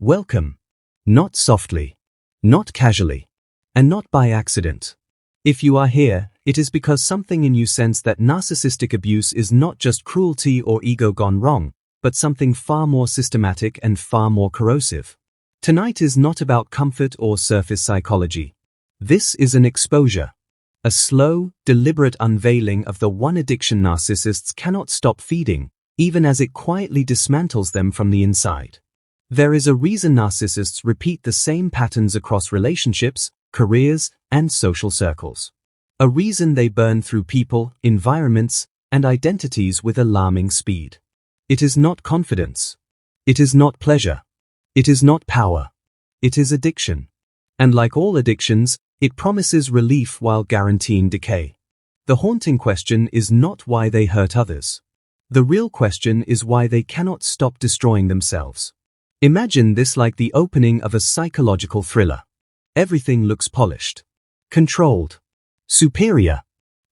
Welcome. Not softly, not casually, and not by accident. If you are here, it is because something in you sense that narcissistic abuse is not just cruelty or ego gone wrong, but something far more systematic and far more corrosive. Tonight is not about comfort or surface psychology. This is an exposure. A slow, deliberate unveiling of the one addiction narcissists cannot stop feeding, even as it quietly dismantles them from the inside. There is a reason narcissists repeat the same patterns across relationships, careers, and social circles. A reason they burn through people, environments, and identities with alarming speed. It is not confidence. It is not pleasure. It is not power. It is addiction. And like all addictions, it promises relief while guaranteeing decay. The haunting question is not why they hurt others. The real question is why they cannot stop destroying themselves. Imagine this like the opening of a psychological thriller. Everything looks polished, controlled, superior.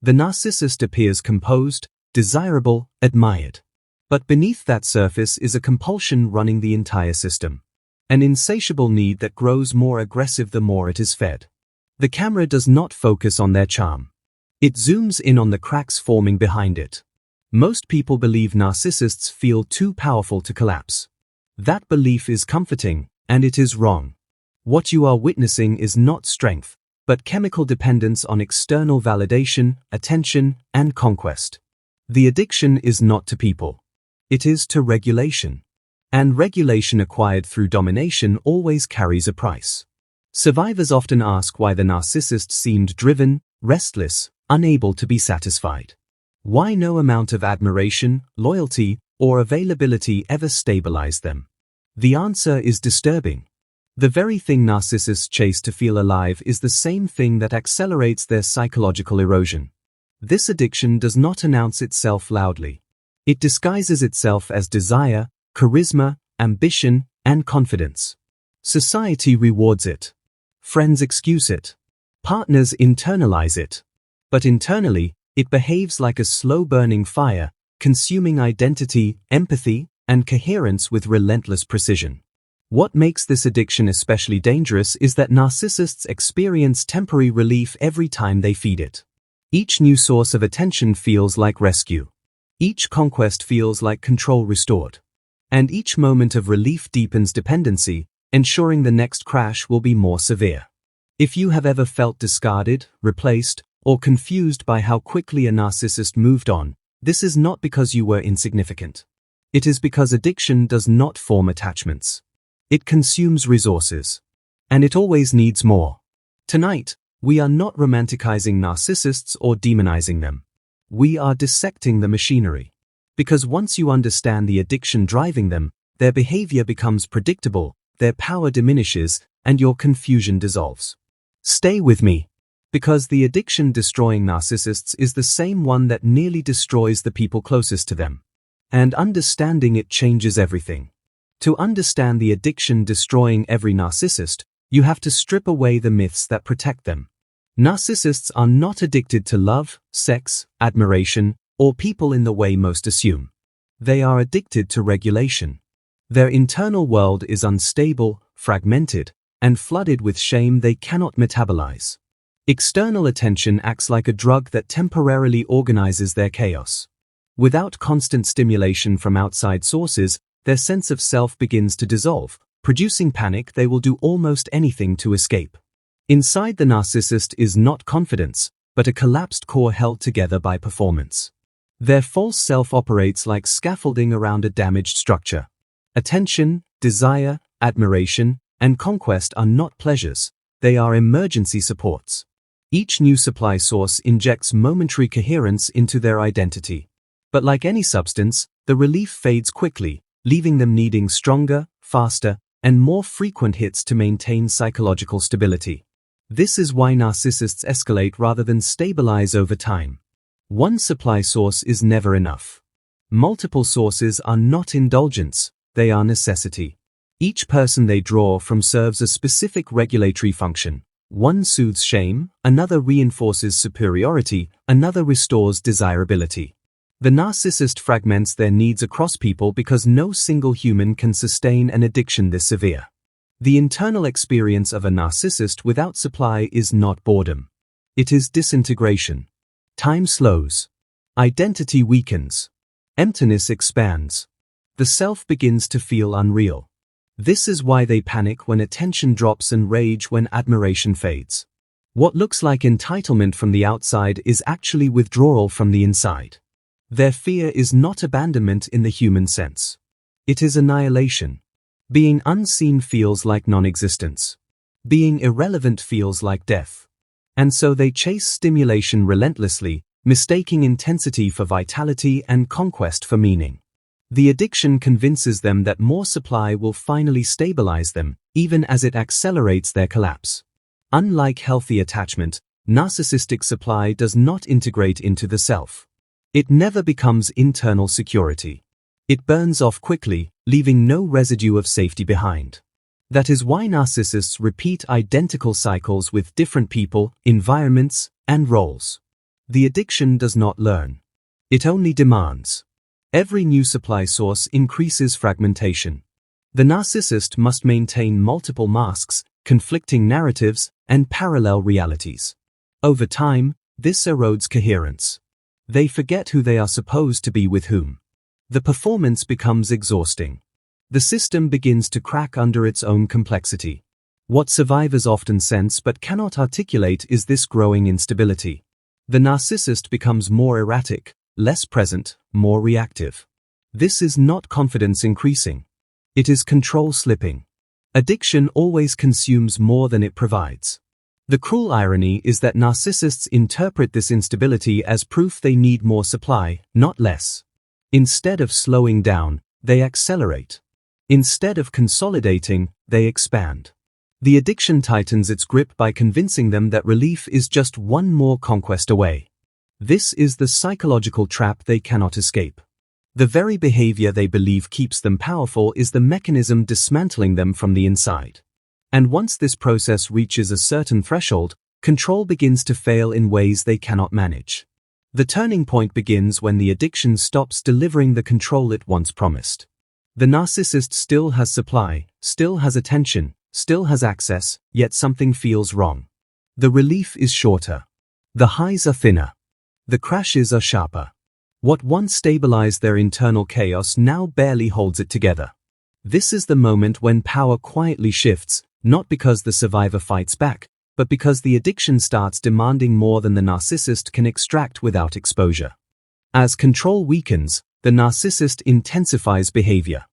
The narcissist appears composed, desirable, admired. But beneath that surface is a compulsion running the entire system. An insatiable need that grows more aggressive the more it is fed. The camera does not focus on their charm. It zooms in on the cracks forming behind it. Most people believe narcissists feel too powerful to collapse. That belief is comforting, and it is wrong. What you are witnessing is not strength, but chemical dependence on external validation, attention, and conquest. The addiction is not to people. It is to regulation. And regulation acquired through domination always carries a price. Survivors often ask why the narcissist seemed driven, restless, unable to be satisfied. Why no amount of admiration, loyalty, or availability ever stabilized them? The answer is disturbing. The very thing narcissists chase to feel alive is the same thing that accelerates their psychological erosion. This addiction does not announce itself loudly. It disguises itself as desire, charisma, ambition, and confidence. Society rewards it. Friends excuse it. Partners internalize it. But internally, it behaves like a slow-burning fire, consuming identity, empathy, and coherence with relentless precision. What makes this addiction especially dangerous is that narcissists experience temporary relief every time they feed it. Each new source of attention feels like rescue. Each conquest feels like control restored. And each moment of relief deepens dependency, ensuring the next crash will be more severe. If you have ever felt discarded, replaced, or confused by how quickly a narcissist moved on, this is not because you were insignificant. It is because addiction does not form attachments. It consumes resources. And it always needs more. Tonight, we are not romanticizing narcissists or demonizing them. We are dissecting the machinery. Because once you understand the addiction driving them, their behavior becomes predictable, their power diminishes, and your confusion dissolves. Stay with me. Because the addiction-destroying narcissists is the same one that nearly destroys the people closest to them. And understanding it changes everything. To understand the addiction destroying every narcissist, you have to strip away the myths that protect them. Narcissists are not addicted to love, sex, admiration, or people in the way most assume. They are addicted to regulation. Their internal world is unstable, fragmented, and flooded with shame they cannot metabolize. External attention acts like a drug that temporarily organizes their chaos. Without constant stimulation from outside sources, their sense of self begins to dissolve. Producing panic, they will do almost anything to escape. Inside the narcissist is not confidence, but a collapsed core held together by performance. Their false self operates like scaffolding around a damaged structure. Attention, desire, admiration, and conquest are not pleasures, they are emergency supports. Each new supply source injects momentary coherence into their identity. But like any substance, the relief fades quickly, leaving them needing stronger, faster, and more frequent hits to maintain psychological stability. This is why narcissists escalate rather than stabilize over time. One supply source is never enough. Multiple sources are not indulgence, they are necessity. Each person they draw from serves a specific regulatory function. One soothes shame, another reinforces superiority, another restores desirability. The narcissist fragments their needs across people because no single human can sustain an addiction this severe. The internal experience of a narcissist without supply is not boredom. It is disintegration. Time slows. Identity weakens. Emptiness expands. The self begins to feel unreal. This is why they panic when attention drops and rage when admiration fades. What looks like entitlement from the outside is actually withdrawal from the inside. Their fear is not abandonment in the human sense. It is annihilation. Being unseen feels like non-existence. Being irrelevant feels like death. And so they chase stimulation relentlessly, mistaking intensity for vitality and conquest for meaning. The addiction convinces them that more supply will finally stabilize them, even as it accelerates their collapse. Unlike healthy attachment, narcissistic supply does not integrate into the self. It never becomes internal security. It burns off quickly, leaving no residue of safety behind. That is why narcissists repeat identical cycles with different people, environments, and roles. The addiction does not learn. It only demands. Every new supply source increases fragmentation. The narcissist must maintain multiple masks, conflicting narratives, and parallel realities. Over time, this erodes coherence. They forget who they are supposed to be with whom. The performance becomes exhausting. The system begins to crack under its own complexity. What survivors often sense but cannot articulate is this growing instability. The narcissist becomes more erratic, less present, more reactive. This is not confidence increasing. It is control slipping. Addiction always consumes more than it provides. The cruel irony is that narcissists interpret this instability as proof they need more supply, not less. Instead of slowing down, they accelerate. Instead of consolidating, they expand. The addiction tightens its grip by convincing them that relief is just one more conquest away. This is the psychological trap they cannot escape. The very behavior they believe keeps them powerful is the mechanism dismantling them from the inside. And once this process reaches a certain threshold, control begins to fail in ways they cannot manage. The turning point begins when the addiction stops delivering the control it once promised. The narcissist still has supply, still has attention, still has access, yet something feels wrong. The relief is shorter. The highs are thinner. The crashes are sharper. What once stabilized their internal chaos now barely holds it together. This is the moment when power quietly shifts, not because the survivor fights back, but because the addiction starts demanding more than the narcissist can extract without exposure. As control weakens, the narcissist intensifies behavior.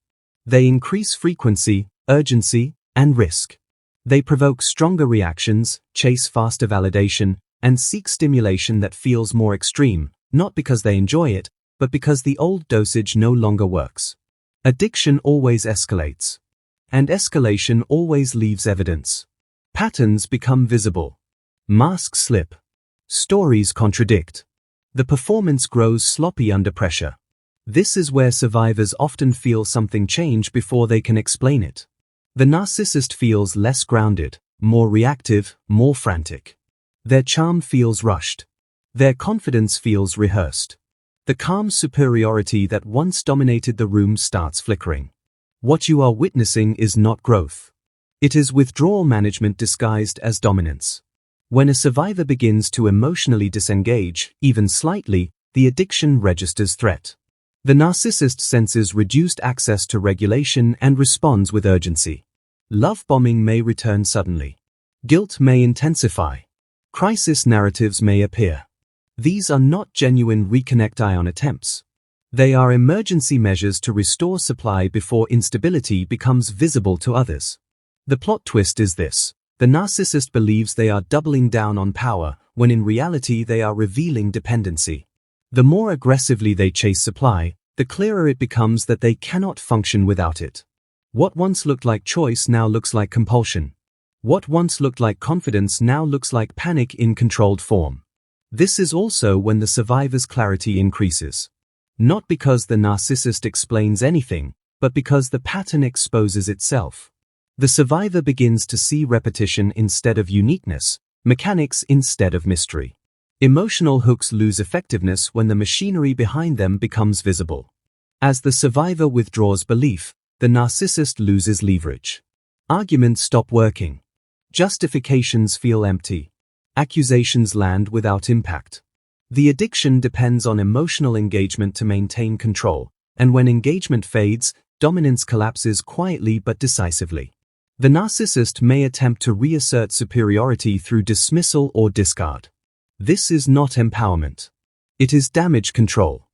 They increase frequency, urgency, and risk. They provoke stronger reactions, chase faster validation, and seek stimulation that feels more extreme, not because they enjoy it, but because the old dosage no longer works. Addiction always escalates. And escalation always leaves evidence. Patterns become visible. Masks slip. Stories contradict. The performance grows sloppy under pressure. This is where survivors often feel something change before they can explain it. The narcissist feels less grounded, more reactive, more frantic. Their charm feels rushed. Their confidence feels rehearsed. The calm superiority that once dominated the room starts flickering. What you are witnessing is not growth. It is withdrawal management disguised as dominance. When a survivor begins to emotionally disengage, even slightly, the addiction registers threat. The narcissist senses reduced access to regulation and responds with urgency. Love bombing may return suddenly. Guilt may intensify. Crisis narratives may appear. These are not genuine reconnect-ion attempts. They are emergency measures to restore supply before instability becomes visible to others. The plot twist is this: the narcissist believes they are doubling down on power, when in reality they are revealing dependency. The more aggressively they chase supply, the clearer it becomes that they cannot function without it. What once looked like choice now looks like compulsion. What once looked like confidence now looks like panic in controlled form. This is also when the survivor's clarity increases. Not because the narcissist explains anything, but because the pattern exposes itself. The survivor begins to see repetition instead of uniqueness, mechanics instead of mystery. Emotional hooks lose effectiveness when the machinery behind them becomes visible. As the survivor withdraws belief, the narcissist loses leverage. Arguments stop working. Justifications feel empty. Accusations land without impact. The addiction depends on emotional engagement to maintain control, and when engagement fades, dominance collapses quietly but decisively. The narcissist may attempt to reassert superiority through dismissal or discard. This is not empowerment. It is damage control.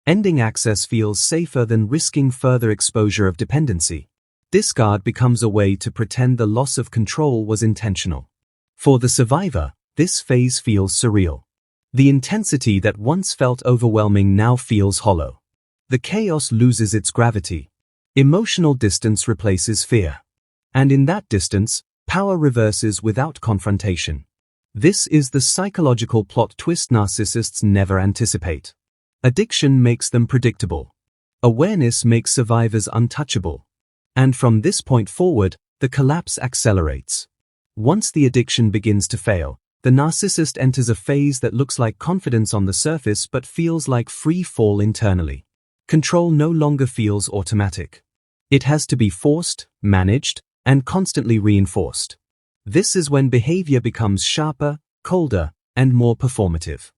Ending access feels safer than risking further exposure of dependency. Discard becomes a way to pretend the loss of control was intentional. For the survivor, this phase feels surreal. The intensity that once felt overwhelming now feels hollow. The chaos loses its gravity. Emotional distance replaces fear. And in that distance, power reverses without confrontation. This is the psychological plot twist narcissists never anticipate. Addiction makes them predictable. Awareness makes survivors untouchable. And from this point forward, the collapse accelerates. Once the addiction begins to fail, the narcissist enters a phase that looks like confidence on the surface but feels like free fall internally. Control no longer feels automatic. It has to be forced, managed, and constantly reinforced. This is when behavior becomes sharper, colder, and more performative.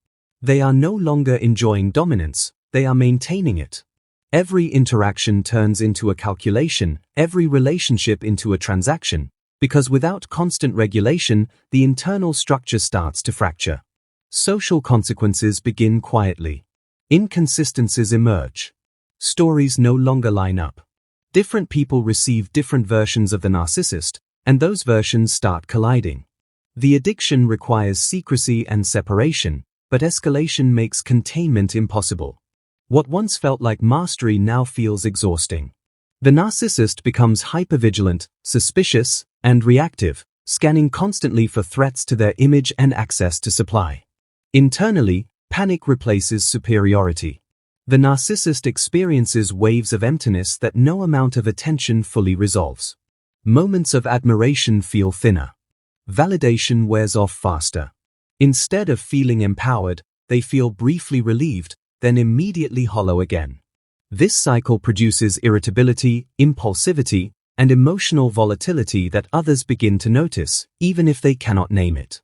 They are no longer enjoying dominance, they are maintaining it. Every interaction turns into a calculation, every relationship into a transaction, because without constant regulation, the internal structure starts to fracture. Social consequences begin quietly. Inconsistencies emerge. Stories no longer line up. Different people receive different versions of the narcissist, and those versions start colliding. The addiction requires secrecy and separation, but escalation makes containment impossible. What once felt like mastery now feels exhausting. The narcissist becomes hypervigilant, suspicious, and reactive, scanning constantly for threats to their image and access to supply. Internally, panic replaces superiority. The narcissist experiences waves of emptiness that no amount of attention fully resolves. Moments of admiration feel thinner. Validation wears off faster. Instead of feeling empowered, they feel briefly relieved, then immediately hollow again. This cycle produces irritability, impulsivity, and emotional volatility that others begin to notice, even if they cannot name it.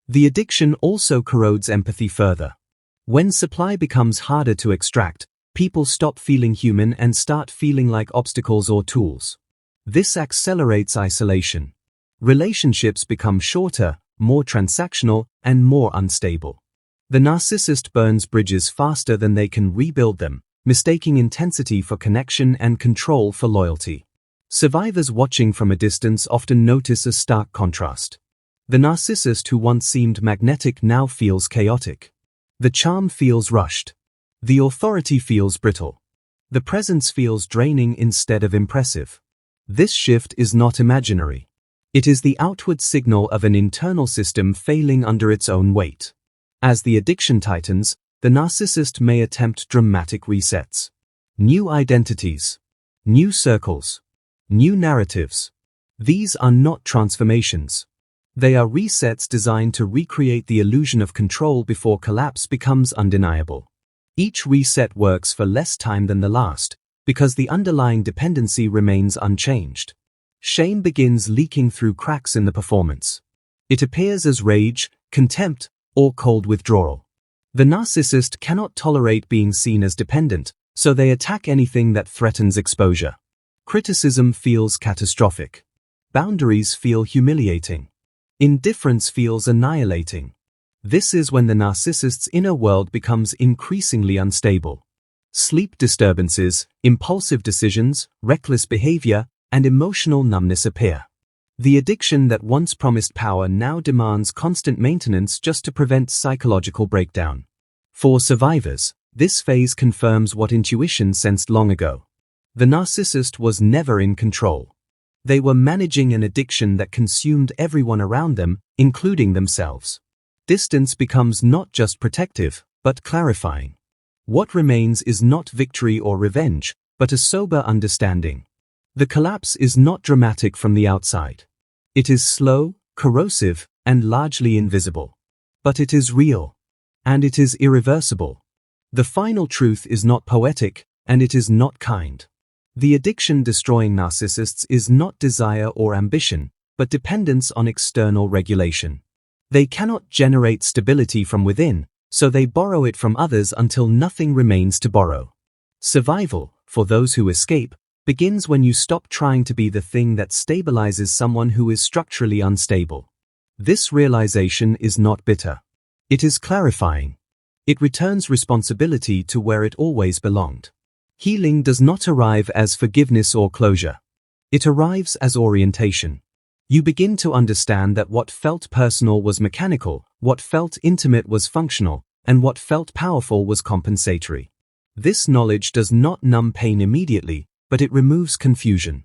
The addiction also corrodes empathy further. When supply becomes harder to extract, people stop feeling human and start feeling like obstacles or tools. This accelerates isolation. Relationships become shorter, more transactional, and more unstable. The narcissist burns bridges faster than they can rebuild them, mistaking intensity for connection and control for loyalty. Survivors watching from a distance often notice a stark contrast. The narcissist who once seemed magnetic now feels chaotic. The charm feels rushed. The authority feels brittle. The presence feels draining instead of impressive. This shift is not imaginary. It is the outward signal of an internal system failing under its own weight. As the addiction tightens, the narcissist may attempt dramatic resets. New identities. New circles. New narratives. These are not transformations. They are resets designed to recreate the illusion of control before collapse becomes undeniable. Each reset works for less time than the last, because the underlying dependency remains unchanged. Shame begins leaking through cracks in the performance. It appears as rage, contempt, or cold withdrawal. The narcissist cannot tolerate being seen as dependent, so they attack anything that threatens exposure. Criticism feels catastrophic. Boundaries feel humiliating. Indifference feels annihilating. This is when the narcissist's inner world becomes increasingly unstable. Sleep disturbances, impulsive decisions, reckless behavior, and emotional numbness appear. The addiction that once promised power now demands constant maintenance just to prevent psychological breakdown. For survivors, this phase confirms what intuition sensed long ago. The narcissist was never in control. They were managing an addiction that consumed everyone around them, including themselves. Distance becomes not just protective, but clarifying. What remains is not victory or revenge, but a sober understanding. The collapse is not dramatic from the outside. It is slow, corrosive, and largely invisible. But it is real. and it is irreversible. The final truth is not poetic, and it is not kind. The addiction-destroying narcissists is not desire or ambition, but dependence on external regulation. They cannot generate stability from within, so they borrow it from others until nothing remains to borrow. Survival, for those who escape, begins when you stop trying to be the thing that stabilizes someone who is structurally unstable. This realization is not bitter. It is clarifying. It returns responsibility to where it always belonged. Healing does not arrive as forgiveness or closure. It arrives as orientation. You begin to understand that what felt personal was mechanical, what felt intimate was functional, and what felt powerful was compensatory. This knowledge does not numb pain immediately, but it removes confusion.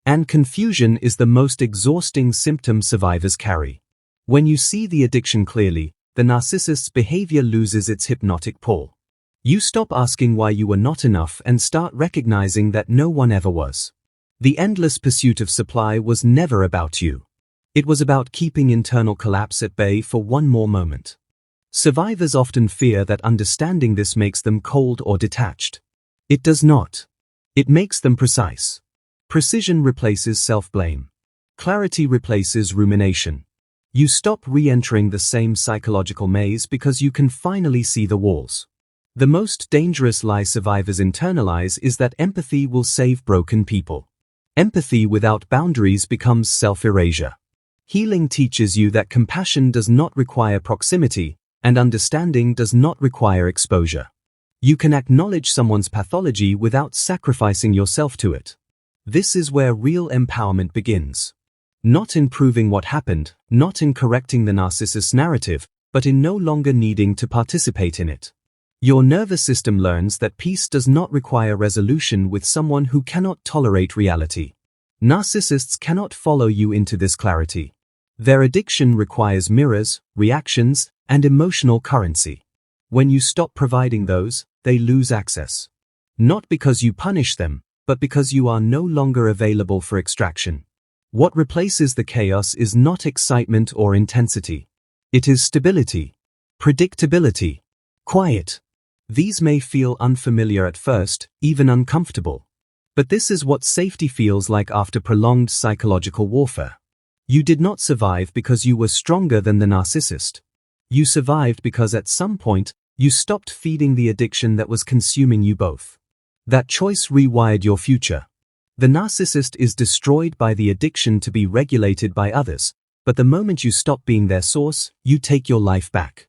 And confusion is the most exhausting symptom survivors carry. When you see the addiction clearly, the narcissist's behavior loses its hypnotic pull. You stop asking why you were not enough and start recognizing that no one ever was. The endless pursuit of supply was never about you. It was about keeping internal collapse at bay for one more moment. Survivors often fear that understanding this makes them cold or detached. It does not. It makes them precise. Precision replaces self-blame. Clarity replaces rumination. You stop re-entering the same psychological maze because you can finally see the walls. The most dangerous lie survivors internalize is that empathy will save broken people. Empathy without boundaries becomes self-erasure. Healing teaches you that compassion does not require proximity, and understanding does not require exposure. You can acknowledge someone's pathology without sacrificing yourself to it. This is where real empowerment begins. Not in proving what happened, not in correcting the narcissist's narrative, but in no longer needing to participate in it. Your nervous system learns that peace does not require resolution with someone who cannot tolerate reality. Narcissists cannot follow you into this clarity. Their addiction requires mirrors, reactions, and emotional currency. When you stop providing those, they lose access. Not because you punish them, but because you are no longer available for extraction. What replaces the chaos is not excitement or intensity. It is stability, predictability, quiet. These may feel unfamiliar at first, even uncomfortable. But this is what safety feels like after prolonged psychological warfare. You did not survive because you were stronger than the narcissist. You survived because at some point, you stopped feeding the addiction that was consuming you both. That choice rewired your future. The narcissist is destroyed by the addiction to be regulated by others, but the moment you stop being their source, you take your life back.